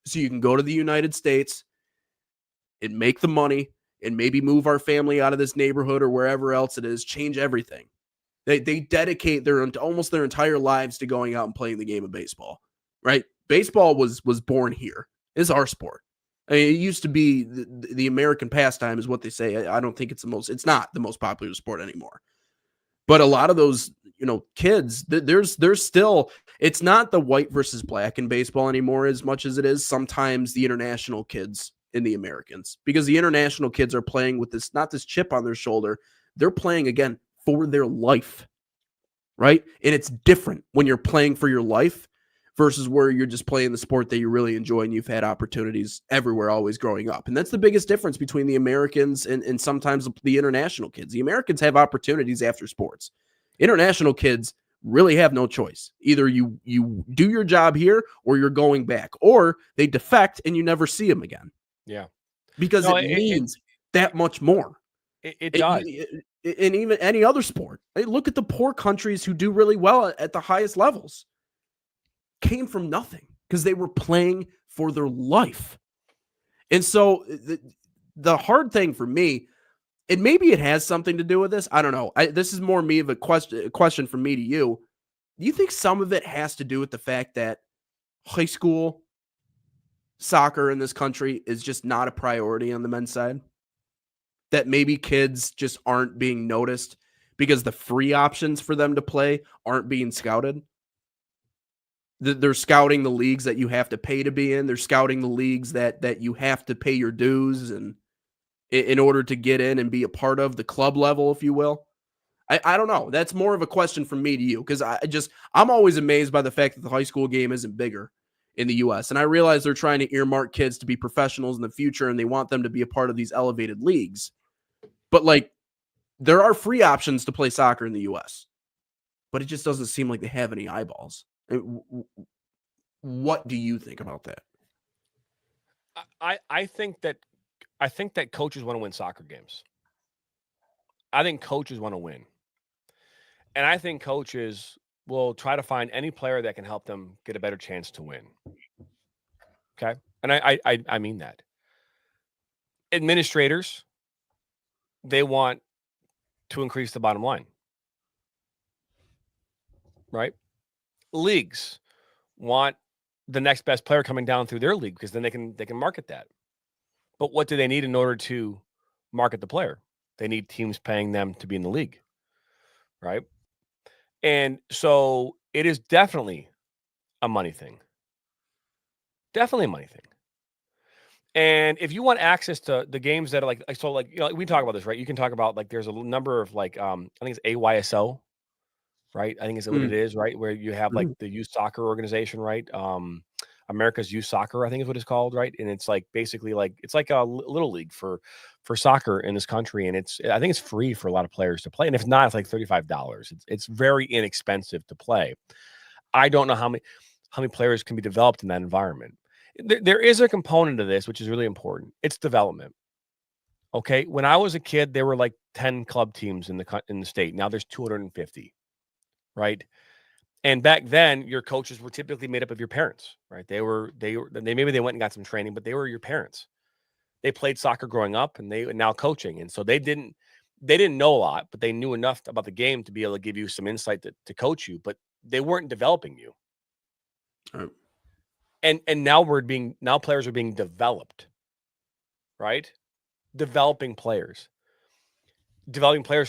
so you can go to the United States and make the money and maybe move our family out of this neighborhood or wherever else it is, change everything. They dedicate almost their entire lives to going out and playing the game of baseball, right? Baseball was born here. It's our sport. I mean, it used to be the American pastime is what they say. I don't think it's not the most popular sport anymore. But a lot of those, kids, there's still, it's not the white versus black in baseball anymore as much as it is sometimes the international kids in the Americans, because the international kids are playing with not this chip on their shoulder. They're playing again for their life, right? And it's different when you're playing for your life versus where you're just playing the sport that you really enjoy and you've had opportunities everywhere always growing up. And that's the biggest difference between the Americans and sometimes the international kids. The Americans have opportunities after sports. International kids really have no choice. Either you do your job here or you're going back, or they defect and you never see them again. Yeah. Because No, it means that much more. It does. In even any other sport. Hey, look at the poor countries who do really well at the highest levels. Came from nothing because they were playing for their life. And so the hard thing for me, and maybe it has something to do with this, I don't know. This is more me of a question from me to you. Do you think some of it has to do with the fact that high school soccer in this country is just not a priority on the men's side? That maybe kids just aren't being noticed because the free options for them to play aren't being scouted? They're scouting the leagues that you have to pay to be in. They're scouting the leagues that you have to pay your dues and in order to get in and be a part of the club level, if you will. I don't know. That's more of a question from me to you because I'm always amazed by the fact that the high school game isn't bigger in the U.S. And I realize they're trying to earmark kids to be professionals in the future and they want them to be a part of these elevated leagues. But like, there are free options to play soccer in the U.S., but it just doesn't seem like they have any eyeballs. What do you think about that? I think that coaches want to win soccer games. I think coaches want to win. And I think coaches will try to find any player that can help them get a better chance to win. Okay? And I mean that. Administrators, they want to increase the bottom line. Right? Leagues want the next best player coming down through their league because then they can market that. But what do they need in order to market the player? They need teams paying them to be in the league, right? And so it is definitely a money thing. Definitely a money thing. And if you want access to the games that are like we talk about this, right? You can talk about like there's a number of like I think it's AYSO, right? I think it's what it is, right? Where you have like the youth soccer organization, right? America's Youth Soccer, I think is what it's called, right? And it's like basically like it's like a little league for soccer in this country, and I think it's free for a lot of players to play, and if not, it's like $35. It's very inexpensive to play. I don't know how many players can be developed in that environment. There is a component of this which is really important. It's development. Okay, when I was a kid, there were like 10 club teams in the state. Now there's 250, right? And back then, your coaches were typically made up of your parents, right? They maybe they went and got some training, but they were your parents. They played soccer growing up, and they were now coaching, and so they didn't know a lot, but they knew enough about the game to be able to give you some insight to coach you, but they weren't developing you. Right. And now players are being developed, right? Developing players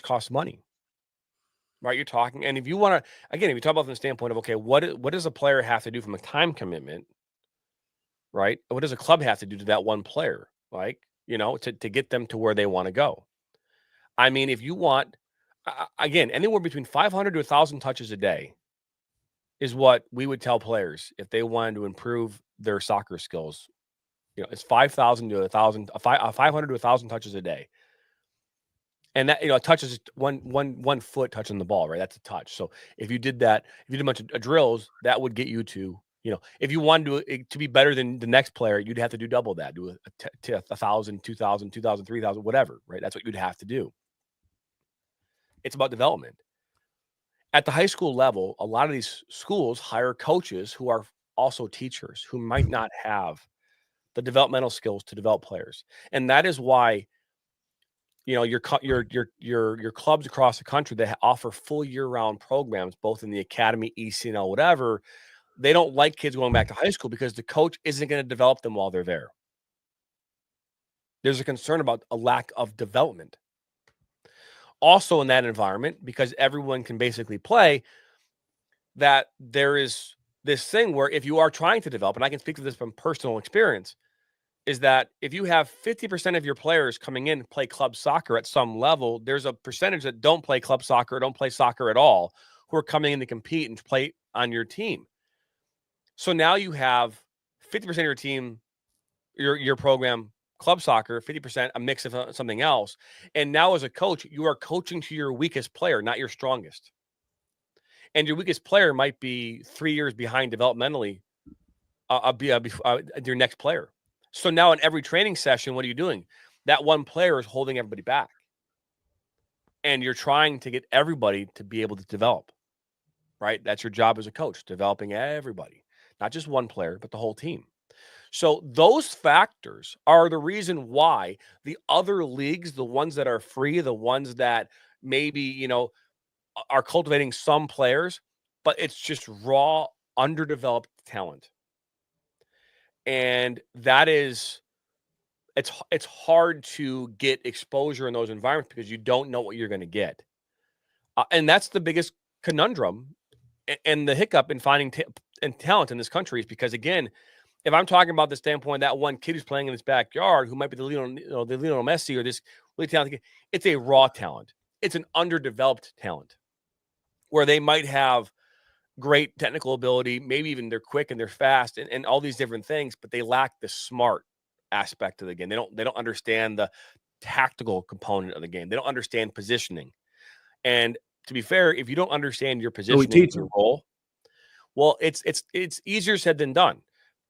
costs money. Right, you're talking, and if you want to, again, if you talk about from the standpoint of, okay, what does a player have to do from a time commitment, right? What does a club have to do to that one player, like, to get them to where they want to go? I mean, if you want, again, anywhere between 500 to 1,000 touches a day is what we would tell players if they wanted to improve their soccer skills. It's 5,000 to 1,000, 500 to 1,000 touches a day. And that, a touch is one foot touching the ball, right? That's a touch. So if you did that, if you did a bunch of drills, that would get you to, if you wanted to be better than the next player, you'd have to do double that, do 1,000, 2,000, 2,000, 3,000, whatever, right? That's what you'd have to do. It's about development. At the high school level, a lot of these schools hire coaches who are also teachers who might not have the developmental skills to develop players. And that is why your clubs across the country that offer full year-round programs, both in the academy, ECNL, whatever, they don't like kids going back to high school because the coach isn't going to develop them while they're there. There's a concern about a lack of development. Also in that environment, because everyone can basically play, that there is this thing where if you are trying to develop, and I can speak to this from personal experience, is that if you have 50% of your players coming in to play club soccer at some level, there's a percentage that don't play club soccer, don't play soccer at all, who are coming in to compete and play on your team. So now you have 50% of your team, your program, club soccer, 50% a mix of something else. And now as a coach, you are coaching to your weakest player, not your strongest. And your weakest player might be 3 years behind developmentally your next player. So now in every training session, what are you doing? That one player is holding everybody back. And you're trying to get everybody to be able to develop, right? That's your job as a coach, developing everybody, not just one player, but the whole team. So those factors are the reason why the other leagues, the ones that are free, the ones that maybe, are cultivating some players, but it's just raw, underdeveloped talent. And that is, it's hard to get exposure in those environments because you don't know what you're going to get. And that's the biggest conundrum and the hiccup in finding talent in this country is because, again, if I'm talking about the standpoint that one kid who's playing in his backyard who might be the Lionel Messi or this really talented kid, it's a raw talent. It's an underdeveloped talent where they might have great technical ability, maybe even they're quick and they're fast and all these different things, but they lack the smart aspect of the game. They don't understand the tactical component of the game. They don't understand positioning. And to be fair, if you don't understand your positioning, your role, well, it's easier said than done.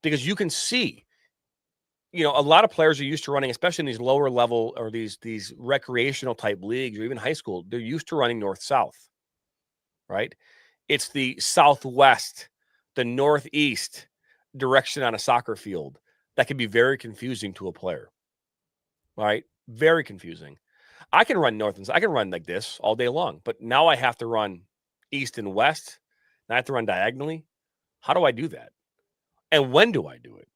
Because you can see, a lot of players are used to running, especially in these lower level or these recreational type leagues or even high school. They're used to running north-south, right? It's the southwest, the northeast direction on a soccer field that can be very confusing to a player, right? Very confusing. I can run north and south. I can run like this all day long, but now I have to run east and west. Now I have to run diagonally. How do I do that? And when do I do it?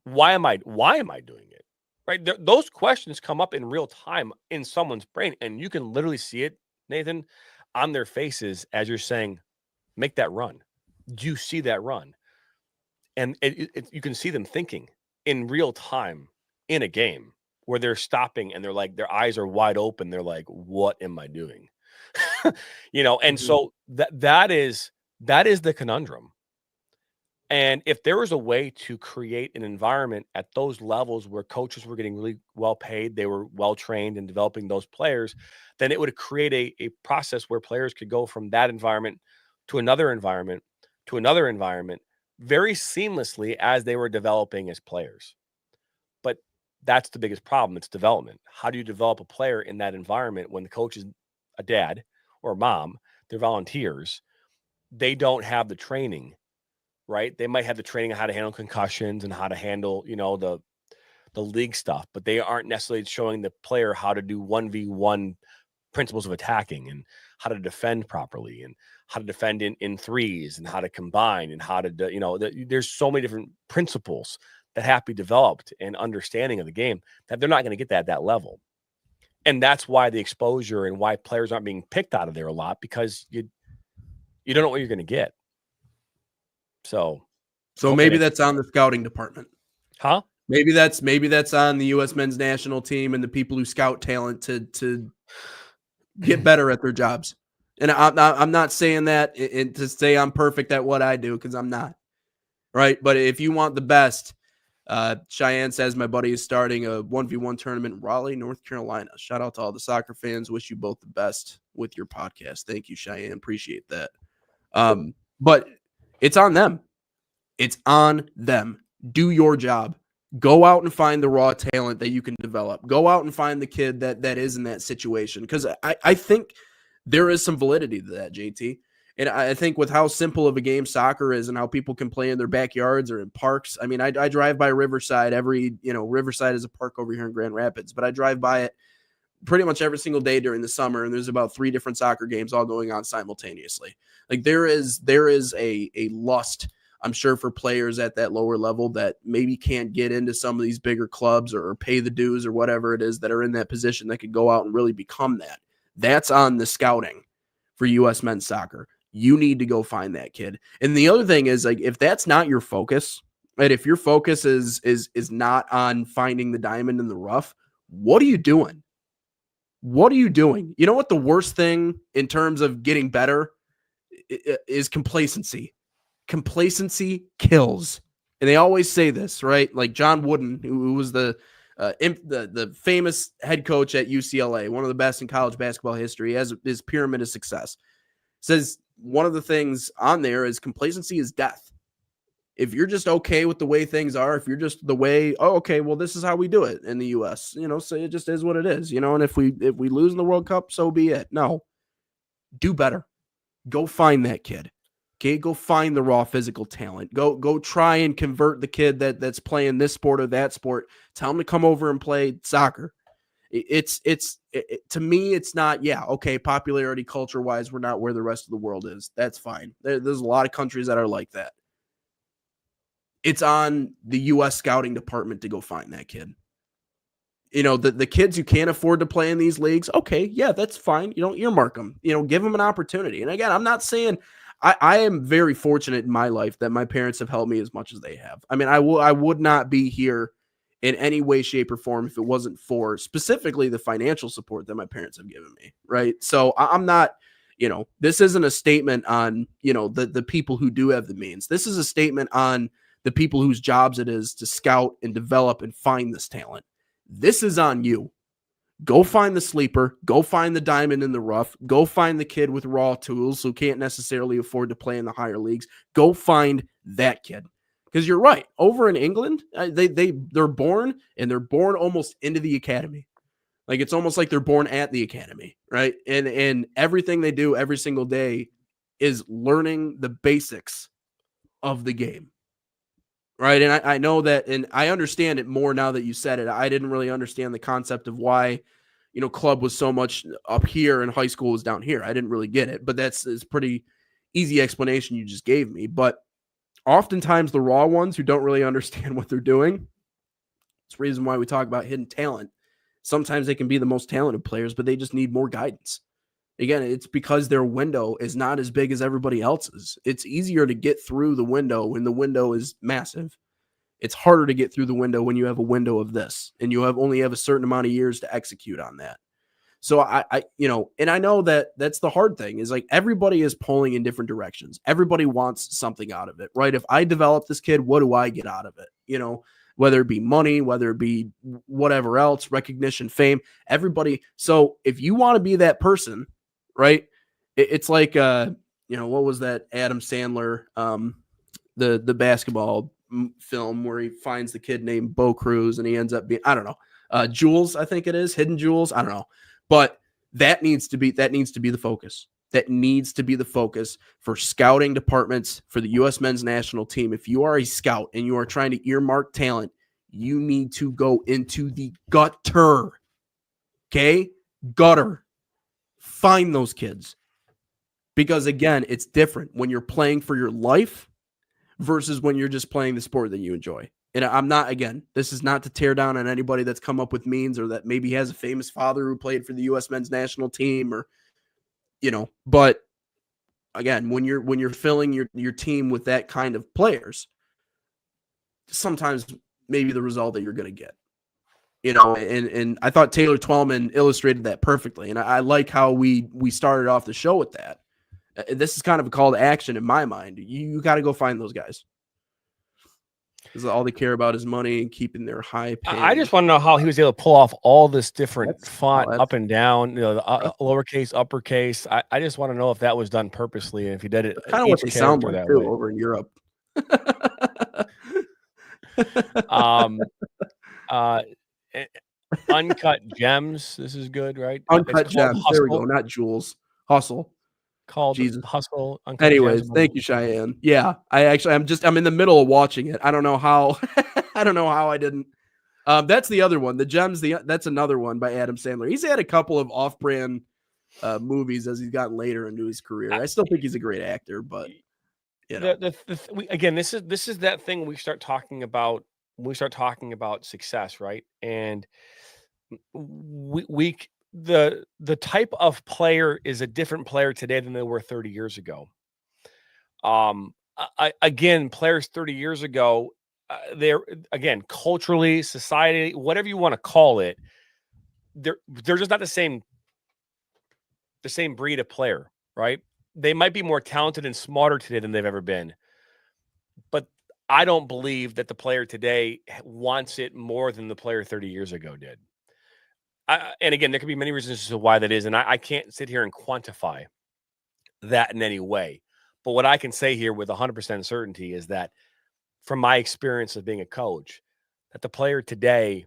Why am I doing it? Right? Those questions come up in real time in someone's brain, and you can literally see it, Nathan, on their faces as you're saying, make that run. Do you see that run? And you can see them thinking in real time in a game where they're stopping and they're like, their eyes are wide open. They're like, what am I doing? And so that is the conundrum. And if there was a way to create an environment at those levels where coaches were getting really well paid, they were well trained in developing those players, then it would create a process where players could go from that environment to another environment very seamlessly as they were developing as players. But that's the biggest problem. It's development. How do you develop a player in that environment when the coach is a dad or a mom? They're volunteers. They don't have the training. Right? They might have the training on how to handle concussions and how to handle, the league stuff, but they aren't necessarily showing the player how to do 1v1 principles of attacking and how to defend properly and how to defend in threes and how to combine and how to, there's so many different principles that have to be developed and understanding of the game that they're not going to get that at that level. And that's why the exposure and why players aren't being picked out of there a lot, because you don't know what you're going to get. So maybe that's on the scouting department. Huh? Maybe that's on the U.S. men's national team and the people who scout talent to get better at their jobs. And I'm not saying that to say I'm perfect at what I do, because I'm not. Right? But if you want the best, Cheyenne says my buddy is starting a 1v1 tournament in Raleigh, North Carolina. Shout out to all the soccer fans. Wish you both the best with your podcast. Thank you, Cheyenne. Appreciate that. But it's on them. It's on them. Do your job. Go out and find the raw talent that you can develop. Go out and find the kid that is in that situation. Because I think there is some validity to that, JT. And I think with how simple of a game soccer is and how people can play in their backyards or in parks. I mean, I drive by Riverside Riverside is a park over here in Grand Rapids, but I drive by it pretty much every single day during the summer, and there's about 3 different soccer games all going on simultaneously. Like there is a lust, I'm sure, for players at that lower level that maybe can't get into some of these bigger clubs or pay the dues or whatever it is that are in that position that could go out and really become that. That's on the scouting for U.S. men's soccer. You need to go find that kid. And the other thing is, like, if that's not your focus, and if your focus is not on finding the diamond in the rough, what are you doing? What are you doing? You know what the worst thing in terms of getting better is? Complacency. complacency kills. And they always say this, right? Like John Wooden, who was the famous head coach at UCLA, one of the best in college basketball history, has his pyramid of success, says one of the things on there is complacency is death. If you're just okay with the way things are, if you're just the way, oh, okay, well, this is how we do it in the U.S., so it just is what it is, and if we lose in the World Cup, so be it. No, do better. Go find that kid. Okay, go find the raw physical talent. Go try and convert the kid that's playing this sport or that sport. Tell him to come over and play soccer. To me, it's not, okay, popularity culture-wise, we're not where the rest of the world is. That's fine. There's a lot of countries that are like that. It's on the U.S. scouting department to go find that kid. The kids who can't afford to play in these leagues, okay, yeah, that's fine. Earmark them. Give them an opportunity. And again, I'm not saying I am very fortunate in my life that my parents have helped me as much as they have. I mean, I would not be here in any way, shape, or form if it wasn't for specifically the financial support that my parents have given me, right? So I'm not, this isn't a statement on, the people who do have the means. This is a statement on the people whose jobs it is to scout and develop and find this talent. This is on you. Go find the sleeper. Go find the diamond in the rough. Go find the kid with raw tools who can't necessarily afford to play in the higher leagues. Go find that kid. Because you're right. Over in England, they're born, and they're born almost into the academy. Like it's almost like they're born at the academy, right? And everything they do every single day is learning the basics of the game. Right. And I know that, and I understand it more now that you said it. I didn't really understand the concept of why, club was so much up here and high school was down here. I didn't really get it, but it's pretty easy explanation you just gave me. But oftentimes the raw ones who don't really understand what they're doing, it's the reason why we talk about hidden talent. Sometimes they can be the most talented players, but they just need more guidance. Again, it's because their window is not as big as everybody else's. It's easier to get through the window when the window is massive. It's harder to get through the window when you have a window of this, and you only have a certain amount of years to execute on that. So and I know that that's the hard thing is like everybody is pulling in different directions. Everybody wants something out of it, right? If I develop this kid, what do I get out of it? Whether it be money, whether it be whatever else, recognition, fame, everybody. So if you want to be that person, right? It's like, what was that Adam Sandler, the basketball film where he finds the kid named Bo Cruz and he ends up being, I don't know, Jules, I think it is, Hidden Jewels. I don't know, but that needs to be the focus. That needs to be the focus for scouting departments for the U.S. men's national team. If you are a scout and you are trying to earmark talent, you need to go into the gutter. Okay? Gutter. Find those kids. Because again, it's different when you're playing for your life versus when you're just playing the sport that you enjoy. And I'm not, again, this is not to tear down on anybody that's come up with means or that maybe has a famous father who played for the U.S. men's national team or, but again, when you're filling your team with that kind of players, sometimes maybe the result that you're going to get. And I thought Taylor Twellman illustrated that perfectly. And I like how we started off the show with that. This is kind of a call to action in my mind. You got to go find those guys. Because all they care about is money and keeping their high pay. I just want to know how he was able to pull off all this different font up and down, the lowercase, uppercase. I just want to know if that was done purposely and if he did it. Kind of what they sound like too over in Europe. Uncut Gems. This is good, right? Uncut Gems. There we go. Not Jewels. Hustle. Called Jesus. Hustle. Uncut Anyways, Gems. thank you, Cheyenne. Yeah, I'm in the middle of watching it. I don't know how. I didn't. That's the other one. The Gems. That's another one by Adam Sandler. He's had a couple of off-brand movies as he's gotten later into his career. I still think he's a great actor, but again, this is that thing we start talking about. We start talking about success, right? And the type of player is a different player today than they were 30 years ago. Players 30 years ago, they're again culturally, society, whatever you want to call it, they're just not the same breed of player, right? They might be more talented and smarter today than they've ever been, I don't believe that the player today wants it more than the player 30 years ago did. And again, there could be many reasons as to why that is, and I can't sit here and quantify that in any way. But what I can say here with 100% certainty is that from my experience of being a coach, that the player today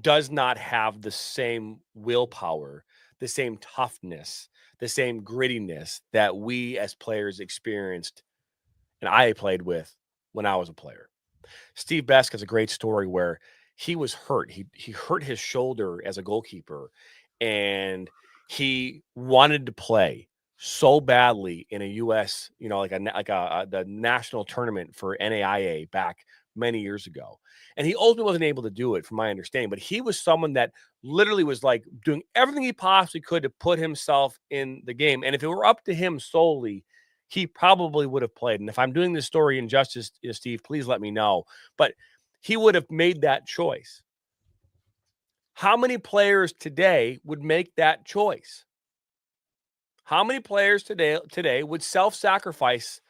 does not have the same willpower, the same toughness, the same grittiness that we as players experienced and I played with when I was a player. Steve Besk has a great story where he was hurt. He hurt his shoulder as a goalkeeper, and he wanted to play so badly in a U.S. The national tournament for NAIA back many years ago, and he ultimately wasn't able to do it, from my understanding. But he was someone that literally was like doing everything he possibly could to put himself in the game, and if it were up to him solely, he probably would have played. And if I'm doing this story injustice, Steve, please let me know. But he would have made that choice. How many players today would make that choice? How many players today would self-sacrifice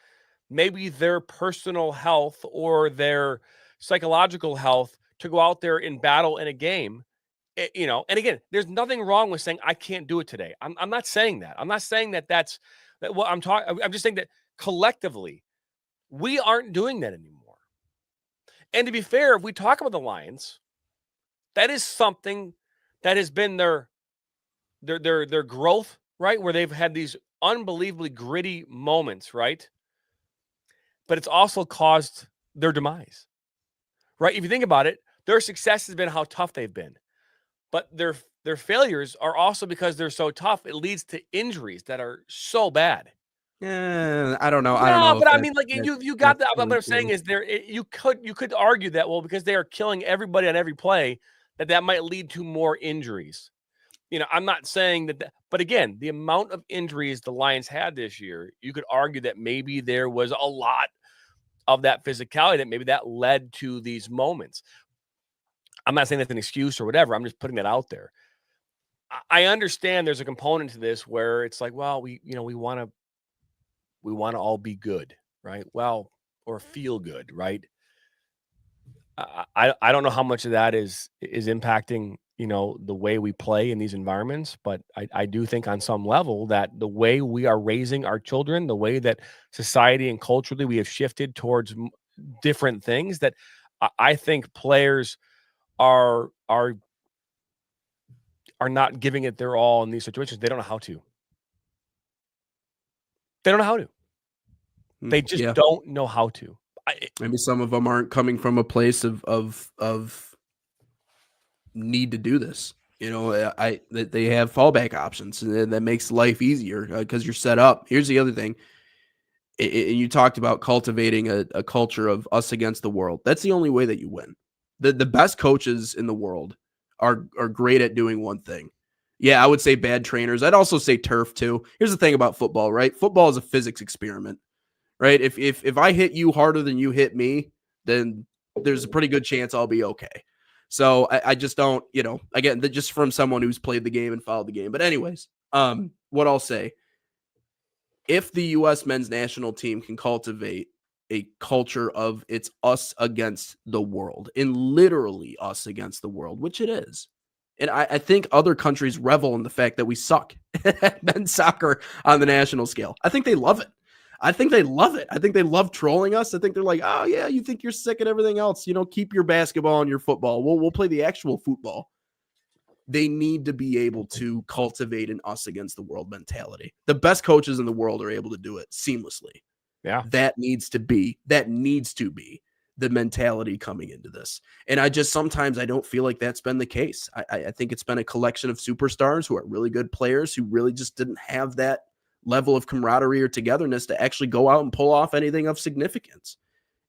maybe their personal health or their psychological health to go out there and battle in a game? And again, there's nothing wrong with saying I can't do it today. I'm not saying that. I'm not saying that's what I'm talking. I'm just saying that collectively, we aren't doing that anymore. And to be fair, if we talk about the Lions, that is something that has been their growth, right? Where they've had these unbelievably gritty moments, right? But it's also caused their demise, right? If you think about it, their success has been how tough they've been. But their failures are also because they're so tough, it leads to injuries that are so bad. Yeah, I don't know. No, but I mean, like you got that. What I'm saying is you could argue that, well, because they are killing everybody on every play, that might lead to more injuries. I'm not saying that, but again, the amount of injuries the Lions had this year, you could argue that maybe there was a lot of that physicality that maybe that led to these moments. I'm not saying that's an excuse or whatever. I'm just putting that out there. I understand there's a component to this where it's like, well, we want to all be good, right? Well, or feel good, right? I don't know how much of that is impacting, the way we play in these environments, but I do think on some level that the way we are raising our children, the way that society and culturally we have shifted towards different things, that I think players are not giving it their all in these situations. They don't know how to. They don't know how to. They just don't know how to. Maybe some of them aren't coming from a place of need to do this. They have fallback options, and that makes life easier because you're set up. Here's the other thing. You talked about cultivating a culture of us against the world. That's the only way that you win. The best coaches in the world are great at doing one thing. Yeah, I would say bad trainers. I'd also say turf too. Here's the thing about football, right? Football is a physics experiment, right? If I hit you harder than you hit me, then there's a pretty good chance I'll be okay. So I just don't, again, just from someone who's played the game and followed the game. But anyways, what I'll say, if the U.S. men's national team can cultivate a culture of it's us against the world, and literally us against the world, which it is. And I think other countries revel in the fact that we suck at men's soccer on the national scale. I think they love it. I think they love trolling us. I think they're like, oh, yeah, you think you're sick at everything else. Keep your basketball and your football. We'll play the actual football. They need to be able to cultivate an us against the world mentality. The best coaches in the world are able to do it seamlessly. Yeah. That needs to be the mentality coming into this. And sometimes I don't feel like that's been the case. I think it's been a collection of superstars who are really good players who really just didn't have that level of camaraderie or togetherness to actually go out and pull off anything of significance.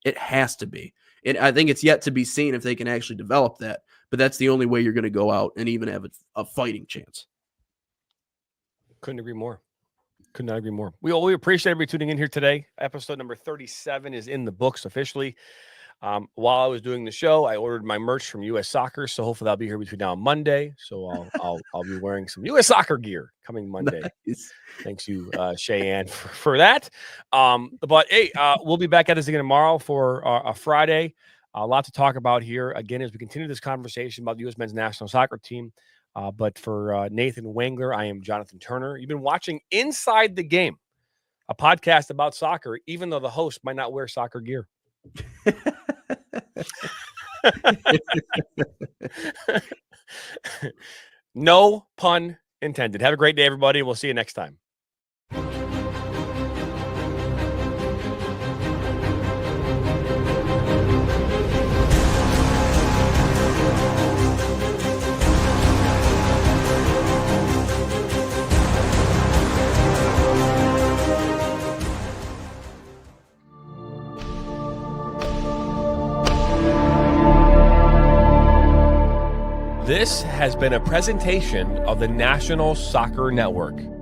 It has to be. And I think it's yet to be seen if they can actually develop that. But that's the only way you're going to go out and even have a fighting chance. Couldn't agree more. Could not agree more. We appreciate everybody tuning in here today. Episode number 37 is in the books officially. While I was doing the show, I ordered my merch from U.S. Soccer, so hopefully that'll be here between now and Monday. So I'll be wearing some U.S. Soccer gear coming Monday. Nice. Thanks you, Cheyenne, for that. But hey, we'll be back at this again tomorrow for a Friday. A lot to talk about here again as we continue this conversation about the U.S. men's national soccer team. But for Nathan Wangler, I am Jonathan Turner. You've been watching Inside the Game, a podcast about soccer, even though the host might not wear soccer gear. No pun intended. Have a great day, everybody. We'll see you next time. This has been a presentation of the National Soccer Network.